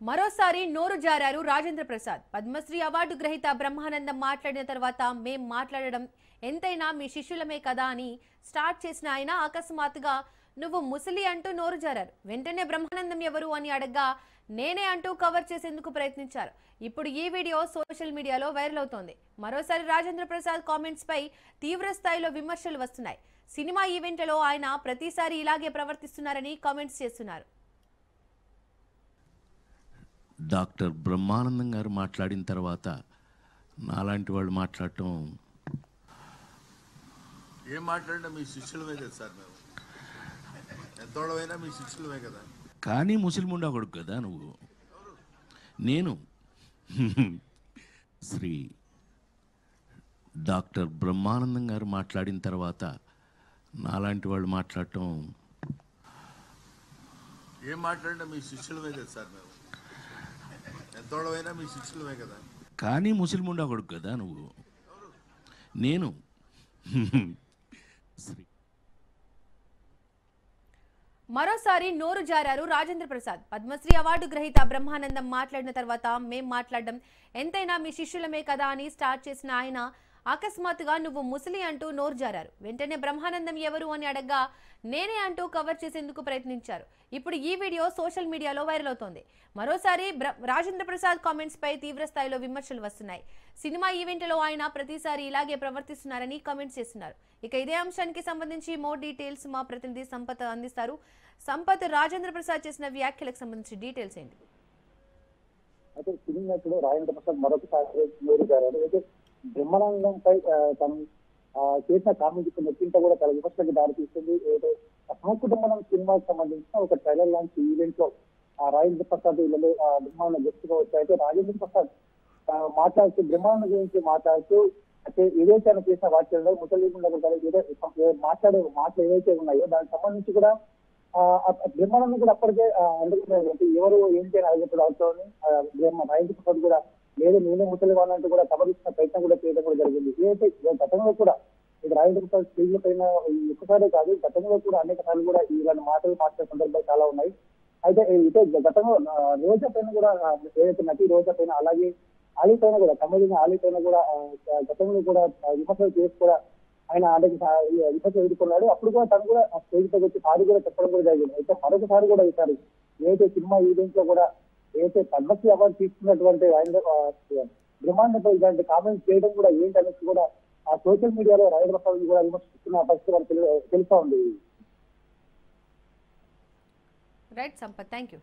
మరోసారి నోరు జారారు రాజేంద్ర ప్రసాద్. పద్మశ్రీ అవార్డు గ్రహీత బ్రహ్మానందం మాట్లాడిన తర్వాత మేం మాట్లాడడం ఎంతైనా మీ శిష్యులమే కదా అని స్టార్ట్ చేసిన ఆయన అకస్మాత్తుగా నువ్వు ముసలి అంటూ నోరు జారారు. వెంటనే బ్రహ్మానందం ఎవరు అని అడగ్గా నేనే అంటూ కవర్ చేసేందుకు ప్రయత్నించారు. ఇప్పుడు ఈ వీడియో సోషల్ మీడియాలో వైరల్ అవుతోంది. మరోసారి రాజేంద్ర ప్రసాద్ కామెంట్స్ పై తీవ్ర స్థాయిలో విమర్శలు వస్తున్నాయి. సినిమా ఈవెంట్లలో ఆయన ప్రతిసారి ఇలాగే ప్రవర్తిస్తున్నారని కామెంట్స్ చేస్తున్నారు. డాక్టర్ బ్రహ్మానందం గారు మాట్లాడిన తర్వాత నాలాంటి వాళ్ళు మాట్లాడటం ఏం మాట్లాడినా మీ శిష్యులమే కదా సార్. మేము ఎంతోడమైనా మీ శిష్యులమే కదా. కానీ ముస్లిముండా కొడుకు కదా నువ్వు. నేను శ్రీ డాక్టర్ బ్రహ్మానందం గారు మాట్లాడిన తర్వాత నాలాంటి వాళ్ళు మాట్లాడటం ఏం మాట్లాడినా మీ శిష్యులమే కదా సార్. మేము ఎంతోడమైనా మీ శిష్యులమే కదా. కానీ ముస్లిముండా కొడుకు కదా నువ్వు. నేను శ్రీ మరోసారి నోరు జారారు రాజేంద్ర ప్రసాద్. పద్మశ్రీ అవార్డు గ్రహీత బ్రహ్మానందం మాట్లాడిన తర్వాత మేం మాట్లాడడం ఎంతైనా మీ శిష్యులమే కదా అని స్టార్ట్ చేసిన ఆయన అకస్మాత్తుగా నువ్వు ముసలి అంటూ నోరు జారారు. వెంటనే బ్రహ్మానందం ఎవరు అని అడగ్గా నేనే అంటూ కవర్ చేసేందుకు ప్రయత్నించారు. ఇప్పుడు ఈ వీడియో సోషల్ మీడియాలో వైరల్ అవుతోంది. మరోసారి రాజేంద్ర ప్రసాద్ కామెంట్స్ పై తీవ్ర స్థాయిలో విమర్శలు వస్తున్నాయి. సినిమా ఈవెంట్లో ఆయన ప్రతిసారి ఇలాగే ప్రవర్తిస్తున్నారని కామెంట్స్ చేస్తున్నారు. ఇక ఇదే అంశానికి సంబంధించి మోర్ డీటెయిల్స్ మా ప్రతినిధి సంపత్ అందిస్తారు. సంపత్, రాజేంద్ర ప్రసాద్ చేసిన వ్యాఖ్యలకు సంబంధించి డీటెయిల్స్ ఏంటి? అయితే సినిమాలో రాజేంద్ర ప్రసాద్ మరొకసారి నోరు జారారు. అయితే బ్రహ్మానందంపై తను చేసిన కామెంట్ నెట్టింట కూడా చాలా విమర్శలకు దారితీస్తుంది. ఏదో సంకుటుంబం సినిమాకి సంబంధించిన ఒక ట్రైలర్ లాంటి ఈవెంట్ లో రాజేంద్ర ప్రసాద్ వీళ్ళు బ్రహ్మానంద గెస్ట్ గా వచ్చి అయితే రాజేంద్ర ప్రసాద్ మాట్లాడుతూ బ్రహ్మానంద గురించి మాట్లాడుతూ అయితే ఏదైతే ఆయన చేసిన వాక్యాల్లో ముసలిండా ఏదో మాట్లాడే మాటలు ఏవైతే ఉన్నాయో దానికి సంబంధించి కూడా బ్రహ్మానందం కూడా అప్పటికే అందుకుంటే ఎవరు ఏంటి అని అడిగినప్పుడు అవుతామని రాజేంద్ర ప్రసాద్ కూడా లేదు నేనే ముసలి వాళ్ళంటూ కూడా కబలిస్తున్న ప్రయత్నం కూడా చేయడం కూడా జరిగింది. ఏదైతే గతంలో కూడా ఇది రాజేంద్ర ప్రసాద్ స్టేజ్ల పైన ఒక్కసారే కాదు గతంలో కూడా అనేక సార్లు కూడా ఇలాంటి మాటలు మాట్లాడే సందర్భాలు చాలా ఉన్నాయి. అయితే ఇదే గతంలో రోజా పైన కూడా ఏదైతే నటి రోజా పైన అలాగే ఆలీ పైన కూడా కమెడీని ఆలీ పైన కూడా గతంలో కూడా విమర్శలు చేసి కూడా ఆయన అనేక విమర్శలు ఎదుర్కొన్నాడు. అప్పుడు కూడా తను కూడా స్టేజ్ పైకి వచ్చి పాడి కూడా చెప్పడం కూడా జరిగింది. అయితే మరొకసారి కూడా ఈసారి ఏదైతే సినిమా ఈవెంట్ లో కూడా ఏదైతే పద్మశ్రీ అవార్డు తీసుకున్నటువంటి బ్రహ్మాండంపై ఇలాంటి కామెంట్స్ చేయడం కూడా ఏంటనేసి కూడా ఆ సోషల్ మీడియాలో రాజేంద్ర ప్రసాద్ కూడా విమర్శిస్తున్న పరిస్థితి మనకు తెలుస్తా ఉంది. Right Sampath, thank you.